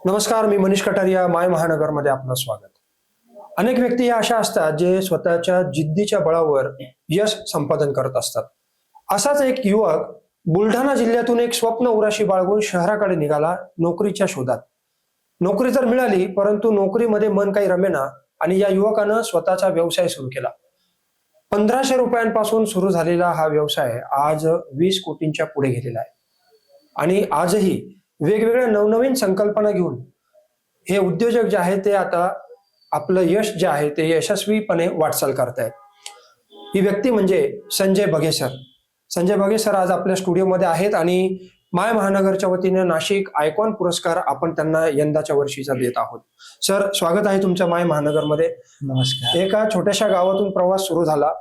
नमस्कार, मी मनीष कटारिया. माय महानगरमध्ये आपलं स्वागत. अनेक व्यक्ती या अशा असतात जे स्वतःच्या जिद्दीच्या बळावर यश संपादन करत असतात. असाच एक युवक बुलढाणा जिल्ह्यातून एक स्वप्न उराशी बाळगून शहराकडे निघाला नोकरीच्या शोधात. नोकरी तर मिळाली, परंतु नोकरीमध्ये मन काही रमेना आणि या युवकानं स्वतःचा व्यवसाय सुरू केला. 1500 रुपयांपासून सुरू झालेला हा व्यवसाय आज 20 कोटींच्या पुढे गेलेला आहे. आणि आजही वेगवेगळ्या नवनवीन संकल्पना घेऊन हे उद्योजक जे आहेत ते आता आपलं यश जे आहे ते यशस्वीपणे वाटचाल करतायत. ही व्यक्ती म्हणजे संजय बघे सर. संजय बघे सर आज आपल्या स्टुडिओमध्ये आहेत आणि माय महानगरच्या वतीने नाशिक आयकॉन पुरस्कार आपण त्यांना यंदाच्या वर्षीचा देत आहोत. सर, स्वागत आहे तुमचं माय महानगरमध्ये. नमस्कार. एका छोट्याशा गावातून प्रवास सुरू झाला.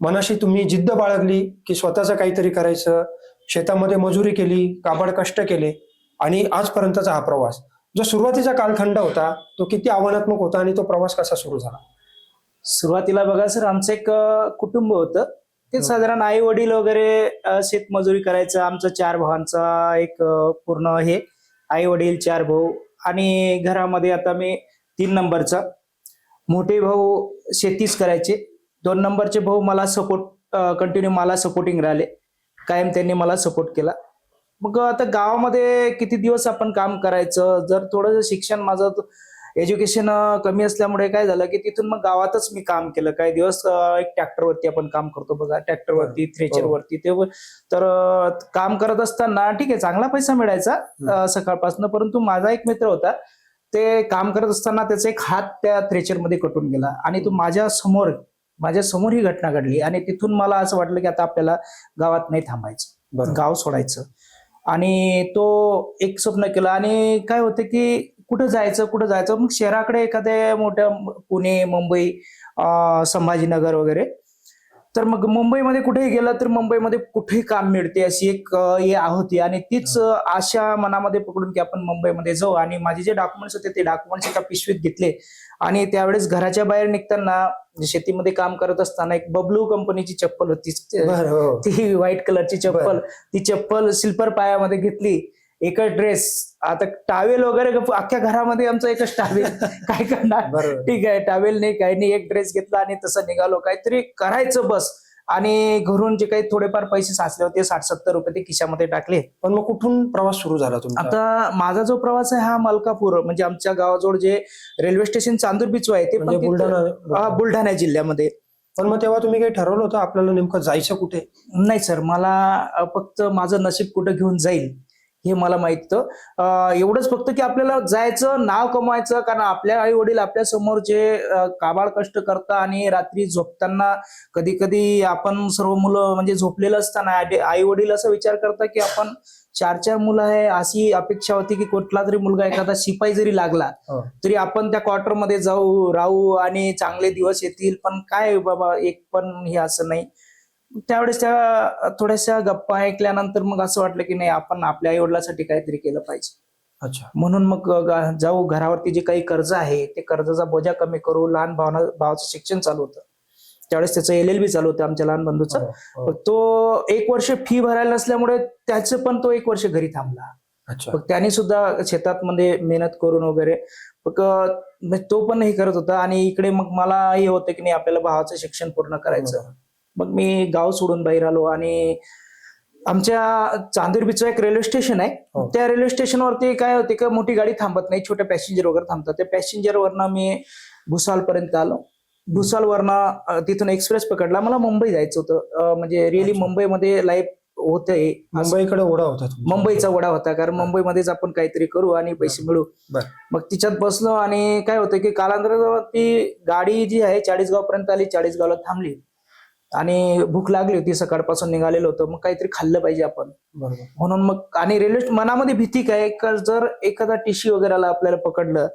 मनाशी तुम्ही जिद्द बाळगली की स्वतःचं काहीतरी करायचं. शेतामध्ये मजुरी केली, काबाड कष्ट केले आणि आजपर्यंतचा हा प्रवास, जो सुरुवातीचा कालखंड होता तो किती आव्हानात्मक होता आणि तो प्रवास कसा सुरू झाला? सुरुवातीला बघा सर, आमचं एक कुटुंब होतं. ते साधारण आई वडील वगैरे शेतमजुरी करायचं. आमचं 4 भावांचा एक पूर्ण हे आई वडील 4 भाऊ आणि घरामध्ये आता मी 3 नंबरचा. मोठे भाऊ शेतीच करायचे. 2 नंबरचे भाऊ मला कंटिन्यू मला सपोर्टिंग राहिले. कायम त्यांनी मला सपोर्ट केला. मग आता गावामध्ये किती दिवस आपण काम करायचं. जर थोडं शिक्षण माझं एज्युकेशन कमी असल्यामुळे काय झालं की तिथून मग गावातच मी काम केलं काही दिवस. एक ट्रॅक्टरवरती आपण काम करतो बघा, ट्रॅक्टरवरती, थ्रेचरवरती. ते तर काम करत असताना ठीक आहे, चांगला पैसा मिळायचा सकाळपासून. परंतु माझा एक मित्र होता, ते काम करत असताना त्याचा एक हात त्या थ्रेचरमध्ये कटून गेला आणि तो माझ्या समोर ही घटना घडली. आणि तिथून मला असं वाटलं की आता आपल्याला गावात नाही थांबायचं, गाव सोडायचं. आणि तो एक स्वप्न केलं. आणि काय होतं की कुठं जायचं मग शहराकडे, एखाद्या मोठ्या पुणे, मुंबई, संभाजीनगर वगैरे. तर मग मुंबईमध्ये कुठेही गेलं तर मुंबईमध्ये कुठेही काम मिळते अशी एक हे होती. आणि तीच आशा मनामध्ये पकडून की आपण मुंबईमध्ये जाऊ. आणि माझे जे डॉक्युमेंट्स होते ते डॉक्युमेंट्स एका पिशवीत घेतले. आणि त्यावेळेस घराच्या बाहेर निघताना शेतीमध्ये काम करत असताना एक बबलू कंपनीची चप्पल होती, ती व्हाईट कलरची चप्पल. ती चप्पल स्लीपर पायामध्ये घेतली. एकच ड्रेस, आता टावेल वगैरे अख्ख्या घरामध्ये आमचं एकच टावेल. काय करणार, ठीक आहे, टावेल नाही, काही नाही, एक ड्रेस घेतला आणि तसं निघालो. काहीतरी करायचं बस. आणि घरून जे काही थोडेफार पैसे साचले होते 60-70 रुपये ते खिशामध्ये टाकले. पण मग कुठून प्रवास सुरू झाला तुमचा? आता माझा जो प्रवास आहे हा मलकापूर, म्हणजे आमच्या गावाजवळ जे रेल्वे स्टेशन चांदूर बीच आहे ते म्हणजे बुलढाणा जिल्ह्यामध्ये. पण मग तेव्हा तुम्ही काही ठरवलं होतं आपल्याला नेमकं जायचं कुठे? नाही सर, मला फक्त माझं नशीब कुठं घेऊन जाईल हे मला माहित होतं. एवढंच फक्त की आपल्याला जायचं, नाव कमवायचं. कारण आपल्या आई वडील आपल्या समोर जे काबाड कष्ट करतात आणि रात्री झोपताना कधी कधी आपण सर्व मुलं म्हणजे झोपलेलं असताना आई वडील असा विचार करतात की आपण 4 मुलं आहे. अशी अपेक्षा होती की कुठला तरी मुलगा, एखादा शिपाई जरी लागला तरी आपण त्या क्वार्टरमध्ये राहू आणि चांगले दिवस येतील. पण काय बाबा, एक पण हे असं नाही. त्यावेळेस त्या थोड्याशा गप्पा ऐकल्यानंतर मग असं वाटलं की नाही, आपण आपल्या आई वडिलांसाठी काहीतरी केलं पाहिजे. अच्छा. म्हणून मग जाऊ, घरावरती जे काही कर्ज आहे ते कर्जाचा बोजा कमी करू. लहान भावाचं शिक्षण चालू होतं त्यावेळेस, त्याचं LLB चालू होतं आमच्या लहान बंधूचं. तो 1 वर्ष फी भरायला नसल्यामुळे त्याचं पण तो 1 वर्ष घरी थांबला. मग त्याने सुद्धा शेतात मध्ये मेहनत करून वगैरे मग तो पण हे करत होता. आणि इकडे मग मला हे होतं की नाही, आपल्याला भावाचं शिक्षण पूर्ण करायचं. मग मी गाव सोडून बाहेर आलो. आणि आमच्या चांदूर बीचचं एक रेल्वे स्टेशन आहे. त्या रेल्वे स्टेशनवरती काय होते का, मोठी गाडी थांबत नाही, छोटे पॅसेंजर वगैरे थांबतात. त्या पॅसेंजरवरनं मी भुसावळपर्यंत आलो. भुसावळवरनं तिथून एक्सप्रेस पकडला. मला मुंबई जायचं होतं. म्हणजे रिअली मुंबईमध्ये लाईफ होतंय. मुंबईकडे ओढा होता, मुंबईचा ओढा होता. कारण मुंबईमध्येच आपण काहीतरी करू आणि पैसे मिळू. मग तिच्यात बसलो. आणि काय होतं की कालांतरात ती गाडी जी आहे 40गाव पर्यंत आली. 40गावला थांबली. आणि भूक लागली होती, सकाळपासून निघालेलो होतो. मग काहीतरी खाल्लं पाहिजे आपण, म्हणून मग. आणि रेल्वे मनामध्ये भीती काय, जर एखादा टीसी वगैरेला आपल्याला पकडलं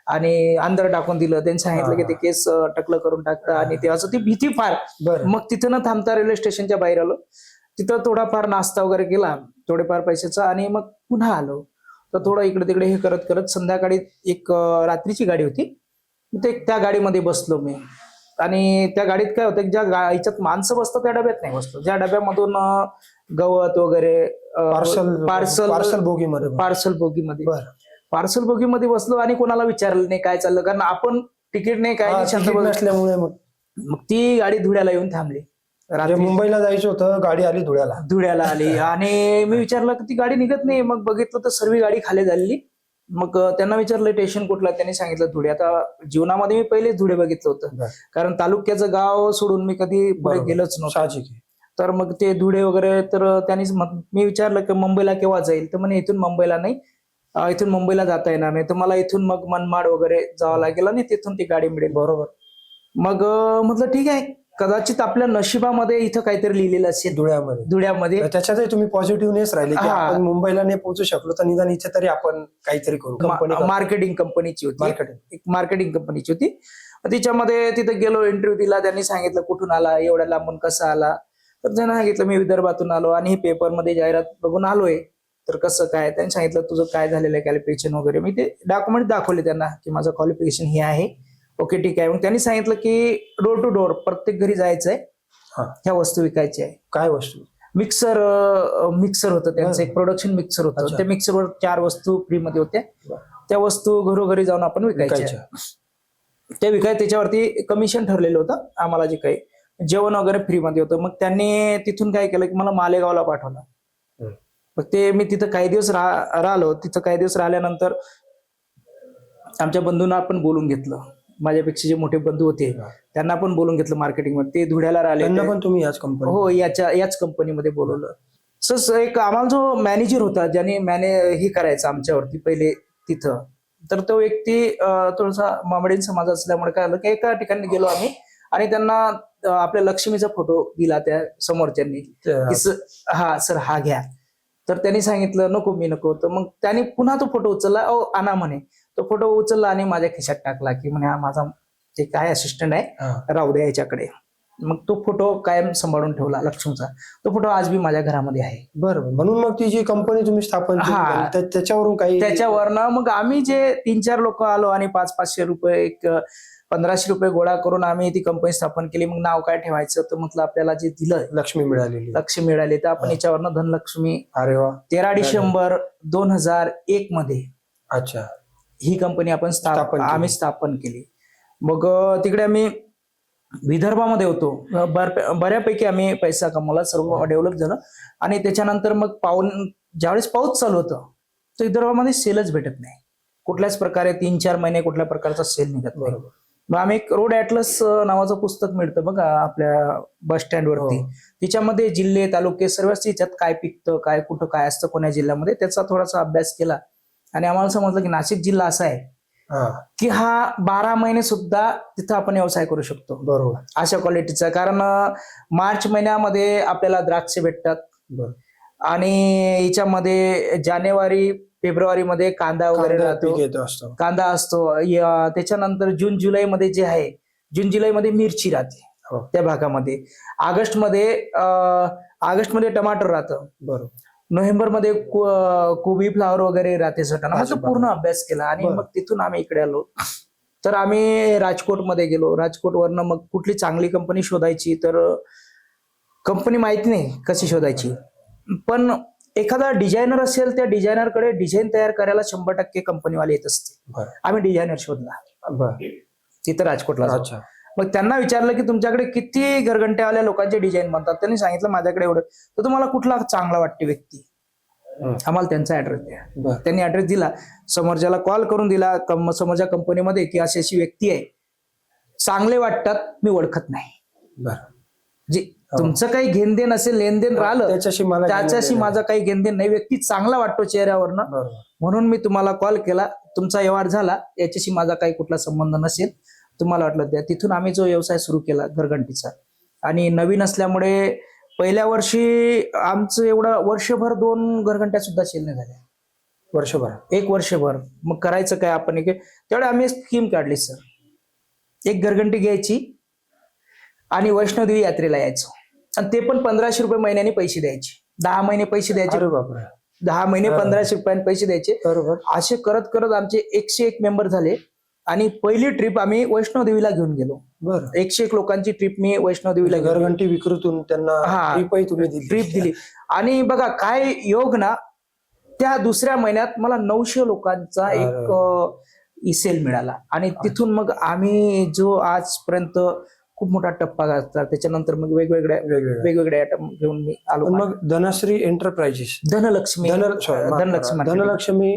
आणि अंदर टाकून दिलं, त्यांनी सांगितलं की ते केस टकलं करून टाकतं आणि ते असं, ती भीती फार. मग तिथं न थांबता रेल्वे स्टेशनच्या बाहेर आलो. तिथं थोडाफार नाश्ता वगैरे केला, थोडेफार पैशाचा. आणि मग पुन्हा आलो. तर थोडं इकडे तिकडे हे करत करत संध्याकाळी एक रात्रीची गाडी होती, त्या गाडीमध्ये बसलो मी. आणि त्या गाडीत काय होतं, ज्या याच्यात माणसं बसतात त्या डब्यात नाही बसलो. ज्या डब्यामधून गवत वगैरे पार्सल बोगीमध्ये. पार्सल बोगीमध्ये बसलो आणि कोणाला विचारलं नाही काय चाललं, कारण आपण तिकीट नाही काय हा, नाही, शांत तिकीट बसलो. नसल्यामुळे मग मग ती गाडी धुळ्याला येऊन थांबली. म्हणजे रात्री मुंबईला जायचं होतं, गाडी आली धुळ्याला. धुळ्याला आली आणि मी विचारलं की ती गाडी निघत नाही. मग बघितलं तर सर्व गाडी खाली झालेली. मग त्यांना विचारलं स्टेशन कुठला, त्यांनी सांगितलं धुळे. आता जीवनामध्ये मी पहिलेच धुळे बघितलं होतं, बरं. कारण तालुक्याचं गाव सोडून मी कधी पुढे बरोबर. गेलोच नव्हतं. साहजिक आहे. तर मग ते धुळे वगैरे, तर त्यांनीच मी विचारलं की मुंबईला केव्हा जाईल, तर म्हणे इथून मुंबईला नाही, इथून मुंबईला जाता येणार नाही, तर मला इथून मग मनमाड वगैरे जावं लागेल आणि तिथून ती गाडी मिळेल. बरोबर. मग म्हटलं ठीक आहे, कदाचित आपल्या नशिबामध्ये इथं काहीतरी लिहिलेलं असेल धुळ्यामध्ये. धुळ्यामध्ये. त्याच्यातही तुम्ही पॉझिटिव्हनेस राहिले की हा. आपण मुंबईला नाही पोहोचू शकलो तर निदान इथे तरी आपण काहीतरी करू. कंपनी मार्केटिंग कंपनीची होती, मार्केटिंग. एक मार्केटिंग कंपनीची होती. तिच्यामध्ये तिथे गेलो, इंटरव्ह्यू दिला. त्यांनी सांगितलं कुठून आला, एवढ्या लांबून कसा आला, तर त्यांना सांगितलं मी विदर्भातून आलो आणि हे पेपरमध्ये जाहिरात बघून आलोय, तर कसं काय. त्यांनी सांगितलं तुझं काय झालेलं आहे, क्वालिफिकेशन वगैरे. मी ते डॉक्युमेंट दाखवले त्यांना की माझं क्वालिफिकेशन हे आहे. ओके ठीक आहे. मग त्यांनी सांगितलं की डोर टू डोर प्रत्येक घरी जायचंय, हा. ह्या वस्तू विकायच्या आहे. काय वस्तू? मिक्सर होतं त्यांचं, एक बरं. प्रोडक्शन मिक्सर होतं. अच्छा. त्या मिक्सरवर 4 वस्तू फ्रीमध्ये होत्या. बरं. त्या वस्तू घरोघरी जाऊन आपण विकायच्या. विकायच्या. त्या विकाय त्याच्यावरती कमिशन ठरलेलं होतं आम्हाला, जे काही जेवण वगैरे फ्रीमध्ये होतं. मग त्यांनी तिथून काय केलं की मला मालेगावला पाठवलं. हम्म. मग ते मी तिथं काही दिवस राहिलो. तिथं काही दिवस राहिल्यानंतर आमच्या बंधूंना आपण बोलून घेतलं, माझ्यापेक्षा जे मोठे बंधू होते त्यांना पण बोलून घेतलं मार्केटिंग मध्ये. ते धुळ्याला राहिले. त्यांना पण तुम्ही याच कंपनी? हो, याच कंपनीमध्ये बोलवलं. सर एक आम्हाला जो मॅनेजर होता, ज्याने हे करायचं आमच्यावरती पहिले तिथं, तर तो व्यक्ती थोडासा मामडीन समाज असल्यामुळे काय झालं की एका ठिकाणी गेलो आम्ही आणि त्यांना आपल्या लक्ष्मीचा फोटो दिला त्या समोरच्यांनी की हा सर हा घ्या. तर त्यांनी सांगितलं नको, मी नको. तर मग त्यांनी पुन्हा तो फोटो उचलला, आणा म्हणे. तो फोटो उचलला आणि माझ्या खिशात टाकला की म्हणे हा माझा ते काय असिस्टंट आहे, राहू द्या याच्याकडे. मग तो फोटो कायम सांभाळून ठेवला लक्ष्मीचा. तो फोटो आज बी माझ्या घरामध्ये आहे. बरोबर. म्हणून मग ती जी कंपनी तुम्ही स्थापन हा. केली त्याच्यावरून काही त्याच्यावरनं मग आम्ही जे 3-4 लोक आलो आणि 500-500 रुपये, 1500 रुपये गोळा करून आम्ही ती कंपनी स्थापन केली. मग नाव काय ठेवायचं, तर म्हटलं आपल्याला जे दिलं लक्ष्मी मिळालेली. लक्ष्मी मिळाली, तर आपण याच्यावरनं धनलक्ष्मी. अरे वा. 13 डिसेंबर 2001 मध्ये अच्छा. ही कंपनी आपण स्थापन केली. आम्ही स्थापन केली. मग तिकडे आम्ही विदर्भामध्ये होतो. बऱ्यापैकी आम्ही पैसा कमवला, सर्व डेव्हलप झालं. आणि त्याच्यानंतर मग ज्यावेळेस पाऊस चालू होतं तर विदर्भामध्ये सेलच भेटत नाही कुठल्याच प्रकारे. 3-4 महिने कुठल्या प्रकारचा सेल निघत नाही. मग आम्ही एक रोड ॲटलस नावाचं पुस्तक मिळतं बघा आपल्या बस स्टँडवरती. तिच्यामध्ये जिल्हे, तालुके सर्व याच्यात काय पिकतं, काय कुठं काय असतं कोण्या जिल्ह्यामध्ये, त्याचा थोडासा अभ्यास केला आणि आम्हाला समजलं की नाशिक जिल्हा असा आहे की हा 12 महिने सुद्धा तिथं आपण व्यवसाय करू शकतो. बरोबर. अशा क्वालिटीचा. कारण मार्च महिन्यामध्ये आपल्याला द्राक्ष भेटतात आणि याच्यामध्ये जानेवारी फेब्रुवारी मध्ये कांदा वगैरे राहतो, कांदा असतो. त्याच्यानंतर जून जुलै मध्ये जे आहे, जून जुलै मध्ये मिरची राहते त्या भागामध्ये. ऑगस्ट मध्ये टमाटर राहतं. बरोबर. नोव्हेंबर मध्ये कोबी फ्लावर वगैरे राहते सटाणा. असं पूर्ण अभ्यास केला आणि मग तिथून आम्ही इकडे आलो. तर आम्ही राजकोटमध्ये गेलो. राजकोटवरनं मग कुठली चांगली कंपनी शोधायची, तर कंपनी माहिती नाही कशी शोधायची. पण एखादा डिझायनर असेल, त्या डिझायनरकडे डिझाईन तयार करायला 100% कंपनीवाले येत असते. आम्ही डिझायनर शोधला तिथं राजकोटला. मग त्यांना विचारलं की तुमच्याकडे किती घरघंट्यावाल्या लोकांचे डिझाईन बनतात. त्यांनी सांगितलं माझ्याकडे एवढं. तर तुम्हाला कुठला चांगला वाटते व्यक्ती, आम्हाला त्यांचा ऍड्रेस द्या. त्यांनी ऍड्रेस दिला. समोरच्याला कॉल करून दिला समोरच्या कंपनीमध्ये की अशी अशी व्यक्ती आहे, चांगले वाटतात, मी ओळखत नाही. जी तुमचं काही घेणदेण असेल, लेनदेन राहिलं त्याच्याशी माझा काही घेणदेण नाही. व्यक्ती चांगला वाटतो चेहऱ्यावरनं, म्हणून मी तुम्हाला कॉल केला. तुमचा व्यवहार झाला, याच्याशी माझा काही कुठला संबंध नसेल, तुम्हाला वाटलं द्या. तिथून आम्ही जो व्यवसाय सुरू केला घरघंटीचा. आणि नवीन असल्यामुळे पहिल्या वर्षी आमचं एवढं वर्षभर 2 घरघंट्या सुद्धा सेल नाही झाल्या. एक वर्षभर. मग करायचं काय आपण, तेवढे आम्ही स्कीम काढली सर. एक घरघंटी घ्यायची आणि वैष्णोदेवी यात्रेला यायचो, आणि ते पण 1500 रुपये महिन्याने पैसे द्यायचे. 10 महिने पैसे द्यायचे. 10 महिने 1500 रुपयांनी पैसे द्यायचे. असे करत करत आमचे 101 मेंबर झाले. आणि पहिली ट्रिप आम्ही वैष्णोदेवीला घेऊन गेलो. 101 लोकांची ट्रिप मी वैष्णोदेवीला घरघंटी विक्रीतून त्यांना ट्रिप दिली. आणि बघा काय योग ना, त्या दुसऱ्या महिन्यात मला 900 लोकांचा एक ई-सेल मिळाला आणि तिथून मग आम्ही जो आजपर्यंत खूप मोठा टप्पा घातला. त्याच्यानंतर मग वेगवेगळे आयटम घेऊन मी आलो. मग धनश्री एंटरप्राइजेस, धनलक्ष्मी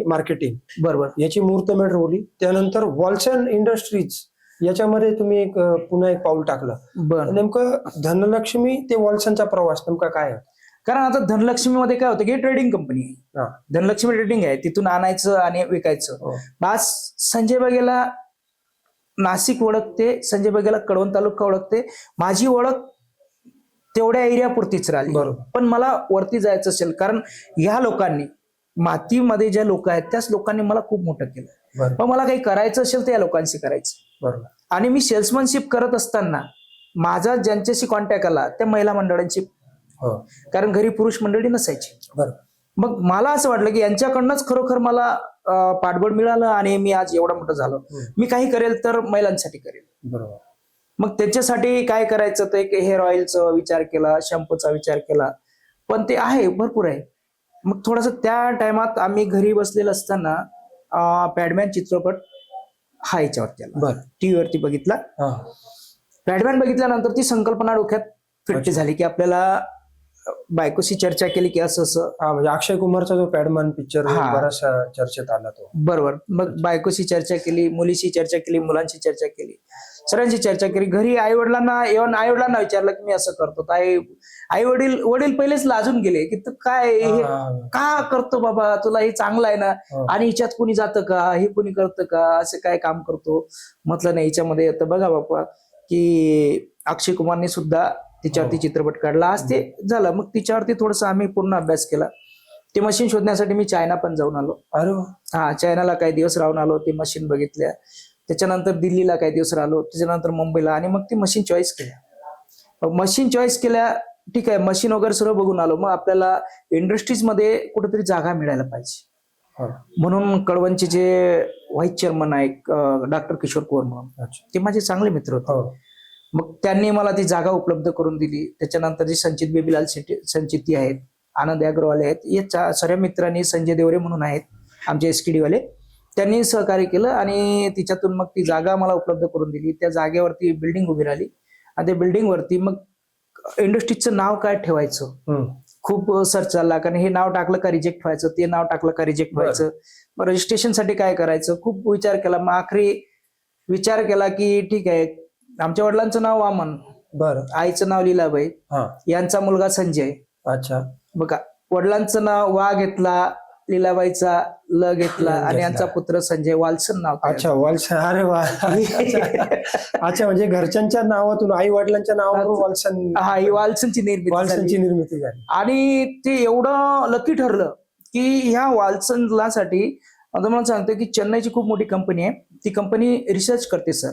मार्केटिंग, बरोबर, याची मुहूर्तमेढ रोवली. त्यानंतर वॉल्सन इंडस्ट्रीज याच्यामध्ये तुम्ही पुन्हा एक पाऊल टाकलं. बरं. नेमकं धनलक्ष्मी ते वॉल्सनचा प्रवास नेमका काय आहे? कारण आता धनलक्ष्मी मध्ये काय होतं की ट्रेडिंग कंपनी आहे. हा. धनलक्ष्मी ट्रेडिंग आहे, तिथून आणायचं आणि विकायचं. हो. आज संजय बघेला नाशिक ओळखते, संजय बघेला कळवण तालुका ओळखते. माझी ओळख तेवढ्या एरियापुरतीच राहिली. बरोबर. पण मला वरती जायचं असेल, कारण ह्या लोकांनी मातीमध्ये ज्या लोक आहेत त्याच लोकांनी मला खूप मोठं केलं. बरोबर. पण मला काही करायचं असेल तर या लोकांशी करायचं. बरोबर. आणि मी सेल्समनशिप करत असताना माझा ज्यांच्याशी कॉन्टॅक्ट आला त्या महिला मंडळांशी, हो. कारण घरी पुरुष मंडळी नसायची. बरोबर. मग मला असं वाटलं की यांच्याकडनंच खरोखर मला पाठबळ मिळालं आणि मी आज एवढा मोठं झालो. मी काही करेल तर महिलांसाठी करेल. बरोबर. मग त्याच्यासाठी काय करायचं तर एक हेअर ऑइलचा विचार केला, शॅम्पूचा विचार केला, पण ते आहे भरपूर आहे. मग थोडस त्या टायमात आम्ही घरी बसलेलं असताना पॅडमॅन चित्रपट हा याच्यावरती आला, टीव्ही वरती बघितला. पॅडमॅन बघितल्यानंतर ती संकल्पना डोक्यात फिट झाली की आपल्याला बायकोशी चर्चा केली की असं असं. म्हणजे अक्षय कुमारचा जो पॅडमॅन पिक्चर बराचसा चर्चेत आला तो. बरोबर. मग बायकोशी चर्चा केली, मुलीशी चर्चा केली, मुलांशी चर्चा केली, सगळ्यांशी चर्चा केली. घरी आई वडिलांना विचारलं की मी असं करतो. आई वडील पहिलेच लाजून गेले की तू काय का करतो बाबा, तुला हे चांगलं आहे ना, आणि हिच्यात कोणी जातं का, हे कोणी करतं का, असं काय काम करतो. म्हटलं नाही, हिच्यामध्ये आता बघा बापा की अक्षय कुमारने सुद्धा तिच्यावरती चित्रपट काढला. आज ते झालं. मग तिच्यावरती थोडस आम्ही पूर्ण अभ्यास केला. ते मशीन शोधण्यासाठी मी चायना पण जाऊन आलो. चायनाला काही दिवस राहून आलो, ते मशीन बघितल्या. त्याच्यानंतर दिल्लीला काही दिवस राहिलो, त्याच्यानंतर मुंबईला, आणि मग ती मशीन चॉईस केल्या. मशीन चॉईस केल्या, ठीक आहे, मशीन वगैरे सर्व बघून आलो. मग आपल्याला इंडस्ट्रीज मध्ये कुठेतरी जागा मिळायला पाहिजे. म्हणून कळवणचे जे व्हाईस चेअरमन आहे डॉक्टर किशोर कुवर म्हणून, ते माझे चांगले मित्र होते. मग त्यांनी मला ती जागा उपलब्ध करून दिली. त्याच्यानंतर जे संचित बेबीलाल संचिती आहेत, आनंद अग्रवाल आहेत, या सर्व मित्रांनी, संजय देवरे म्हणून आहेत आमचे एसकेडी वाले, त्यांनी सहकार्य केलं आणि तिच्यातून मग ती जागा मला उपलब्ध करून दिली. त्या जागेवरती बिल्डिंग उभी राहिली आणि त्या बिल्डिंग वरती मग इंडस्ट्रीचं नाव काय ठेवायचं खूप सर्च चालला. कारण हे नाव टाकलं का रिजेक्ट व्हायचं, ते नाव टाकलं का रिजेक्ट व्हायचं, मग रजिस्ट्रेशनसाठी काय करायचं, खूप विचार केला. मग आखरी विचार केला की ठीक आहे, आमच्या वडिलांचं नाव वामन, आईचं नाव लीलाबाई, यांचा मुलगा संजय. अच्छा. बघा, वडिलांचं नाव वा घेतला, लीलाबाईचा ल घेतला, आणि यांचा पुत्र संजय, वाल्सन नाव. अच्छा, वाल्सन. अरे वा. अच्छा, म्हणजे घरच्यांच्या नावातून, आई वडिलांच्या नावावरून वाल्सन, ही वाल्सनची निर्मिती झाली. आणि ते एवढं लकी ठरलं की ह्या वाल्सनसाठी मला सांगतो की चेन्नईची खूप मोठी कंपनी आहे. ती कंपनी रिसर्च करते सर.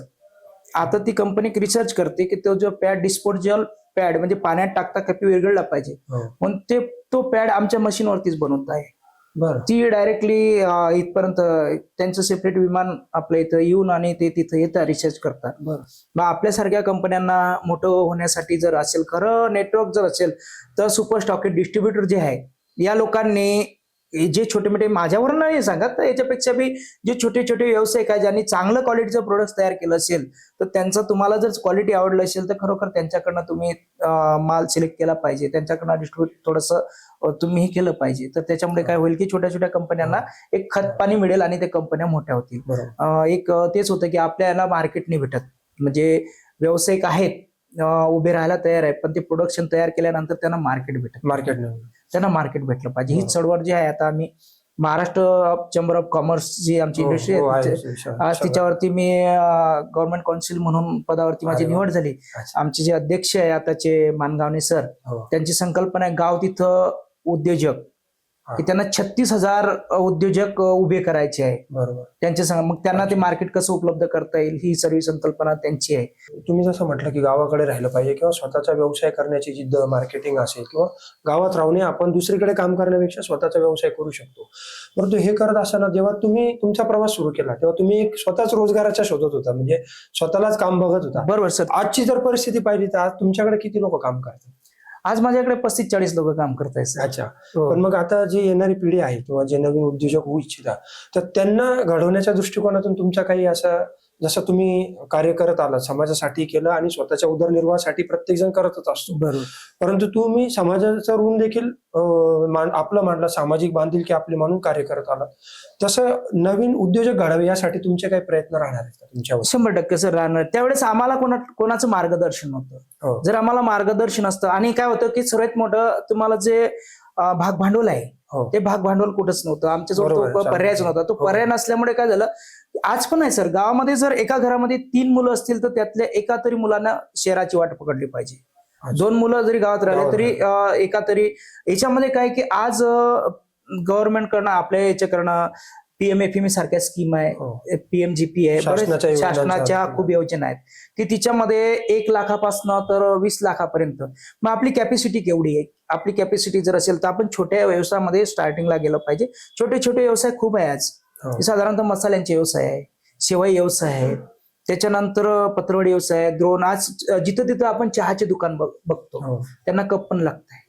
आता ती कंपनी रिसर्च करते की तो जो पॅड, डिस्पोजेबल पॅड, म्हणजे पाण्यात टाकता कपी विरघळला पाहिजे, म्हणून तो पॅड आमच्या मशीनवरतीच बनवत आहे. ती डायरेक्टली इथपर्यंत त्यांचं सेपरेट विमान आपल्या इथं येऊन आणि ते तिथं येतात, रिसर्च करतात. मग आपल्यासारख्या कंपन्यांना मोठं होण्यासाठी जर असेल, खरं नेटवर्क जर असेल, तर सुपर स्टॉकेट डिस्ट्रीब्युटर जे आहे, या लोकांनी जे छोटे मोठे, माझ्यावर नाही सांगत, तर याच्यापेक्षा बी जे छोटे छोटे व्यवसायिक आहे, ज्यांनी चांगलं क्वालिटीचं प्रोडक्ट तयार केलं असेल, तर त्यांचं तुम्हाला जर क्वालिटी आवडलं असेल तर खरोखर त्यांच्याकडनं तुम्ही माल सिलेक्ट केला पाहिजे, त्यांच्याकडनं डिस्ट्रीब्यूट थोडंसं तुम्ही हे केलं पाहिजे. तर त्याच्यामुळे काय होईल की छोट्या छोट्या कंपन्यांना एक खत पाणी मिळेल आणि त्या कंपन्या मोठ्या होतील. एक तेच होतं की आपल्याला मार्केट नाही भेटत. म्हणजे व्यावसायिक आहेत, उभे राहायला तयार आहे, पण ते प्रोडक्शन तयार केल्यानंतर त्यांना मार्केट भेटलं पाहिजे. ही चळवळ जी आहे, आता आम्ही महाराष्ट्र चेंबर ऑफ कॉमर्स जी आमची इंडस्ट्री आहे, तिच्यावरती मी गव्हर्नमेंट काउन्सिल म्हणून पदावरती माझी निवड झाली. आमचे जे अध्यक्ष आहे आताचे मानगावणे सर, त्यांची संकल्पना आहे गाव तिथं उद्योजक, की त्यांना 36,000 उद्योजक उभे करायचे आहे. बरोबर. त्यांचे सांगा, मग त्यांना ते मार्केट कसं उपलब्ध करता येईल, ही सर्व संकल्पना त्यांची आहे. तुम्ही जसं म्हटलं की गावाकडे राहिलं पाहिजे, किंवा स्वतःचा व्यवसाय करण्याची जिद्द, मार्केटिंग असेल, किंवा गावात राहून आपण दुसरीकडे काम करण्यापेक्षा स्वतःचा व्यवसाय करू शकतो. परंतु हे करत असताना जेव्हा तुम्ही तुमचा प्रवास सुरू केला, तेव्हा तुम्ही एक स्वतःच रोजगाराच्या शोधत होता, म्हणजे स्वतःलाच काम बघत होता. बरोबर सर. आजची जर परिस्थिती पाहिली तर आज तुमच्याकडे किती लोक काम करतात? आज माझ्याकडे 35-40 लोक काम करतायत सर. अच्छा. हो. पण मग आता जी येणारी पिढी आहे किंवा जे नवीन उद्योजक होऊ इच्छितात, तर त्यांना घडवण्याच्या दृष्टिकोनातून तुमच्या काही असं, जसं तुम्ही कार्य करत आलात, समाजासाठी केलं आणि स्वतःच्या उदरनिर्वाहासाठी प्रत्येक जण करतच असतो, बरोबर. परंतु तुम्ही समाजाचा ऋण देखील आपलं मांडला, सामाजिक बांधिलकी आपली म्हणून कार्य करत आलात. तसं नवीन उद्योजक घडावे यासाठी तुमचे काही प्रयत्न राहणार आहेत का तुमच्यावर? 100% सर राहणार. त्यावेळेस आम्हाला कोणाचं मार्गदर्शन हो. नव्हतं. जर आम्हाला मार्गदर्शन असतं, आणि काय होतं की सर्वात मोठं तुम्हाला जे भाग भांडवल आहे, हो. ते भाग भांडवल कुठंच नव्हतं आमच्याजवळ. बरोबर तो आहे. पर्यायच नव्हता. तो हो. पर्याय नसल्यामुळे काय झालं, आज पण आहे सर, गावामध्ये जर एका घरामध्ये 3 मुलं असतील तर त्यातल्या एका तरी मुलांना शहराची वाट पकडली पाहिजे. अच्छा. 2 मुलं जरी गावात राहिले गावात तरी एका तरी. याच्यामध्ये काय की आज गव्हर्नमेंट कडनं, आपल्या याच्याकडनं PMFME सारख्या स्कीम आहे, हो. PMGP आहे, शासनाच्या बरेच योजनांचा शासनाच्या अर्थ. खूप योजना आहेत की तिच्यामध्ये 1 लाखापासून तर 20 लाखापर्यंत. मग आपली कॅपॅसिटी केवढी आहे? आपली कॅपॅसिटी जर असेल तर आपण छोट्या व्यवसायामध्ये स्टार्टिंगला गेलं पाहिजे. छोटे छोटे व्यवसाय खूप आहे आज. हो. साधारणतः मसाल्यांचे व्यवसाय आहे, शेवाई व्यवसाय आहे, त्याच्यानंतर पत्रवडी व्यवसाय आहे, द्रोण. आज जिथं तिथं आपण चहाचे दुकान बघतो, हो. त्यांना कप पण लागत आहे.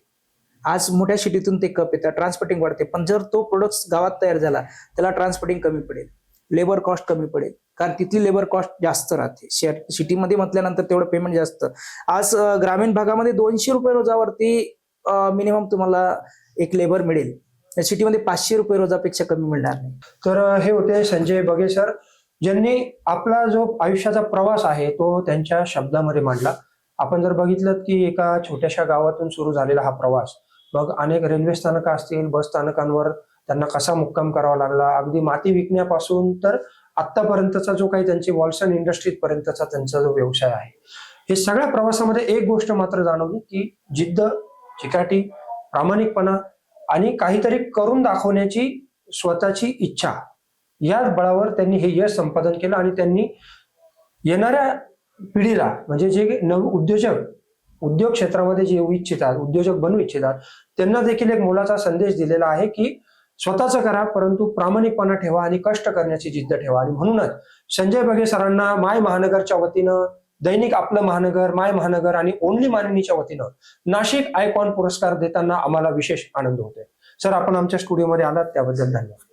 आज मोठ्या सिटीतून ते कप येतात, ट्रान्सपोर्टिंग वाढते. पण जर तो प्रोडक्ट गावात तयार झाला, त्याला ट्रान्सपोर्टिंग कमी पडेल, लेबर कॉस्ट कमी पडेल, कारण तिथली लेबर कॉस्ट जास्त राहते. सिटीमध्ये म्हटल्यानंतर तेवढं पेमेंट जास्त. आज ग्रामीण भागामध्ये 200 रुपये रोजावरती मिनिमम तुम्हाला एक लेबर मिळेल. सिटीमध्ये 500 रुपये रोजापेक्षा कमी मिळणार नाही. तर हे होते संजय बगे सर, ज्यांनी आपला जो आयुष्याचा प्रवास आहे तो त्यांच्या शब्दामध्ये मांडला. आपण जर बघितलं की एका छोट्याशा गावातून सुरू झालेला हा प्रवास, मग अनेक रेल्वे स्थानकं असतील, बस स्थानकांवर त्यांना कसा मुक्काम करावा लागला, अगदी माती विकण्यापासून तर आतापर्यंतचा जो काही त्यांची वॉल्सन इंडस्ट्री पर्यंतचा त्यांचा जो व्यवसाय आहे, हे सगळ्या प्रवासामध्ये एक गोष्ट मात्र जाणवली की जिद्द, चिकाटी, प्रामाणिकपणा आणि काहीतरी करून दाखवण्याची स्वतःची इच्छा, या बळावर त्यांनी हे यश संपादन केलं. आणि त्यांनी येणाऱ्या पिढीला, म्हणजे जे उद्योग क्षेत्रामध्ये जे येऊ इच्छितात, उद्योजक बनू इच्छितात, त्यांना देखील एक मोलाचा संदेश दिलेला आहे की स्वतःचं करा, परंतु प्रामाणिकपणा ठेवा आणि कष्ट करण्याची जिद्द ठेवा. आणि म्हणूनच संजय बगे सरांना माय महानगरच्या वतीनं, दैनिक आपलं महानगर, माय महानगर आणि ओनली मानिनीच्या वतीनं नाशिक आयकॉन पुरस्कार देताना आम्हाला विशेष आनंद होतोय. सर, आपण आमच्या स्टुडिओमध्ये आलात त्याबद्दल धन्यवाद.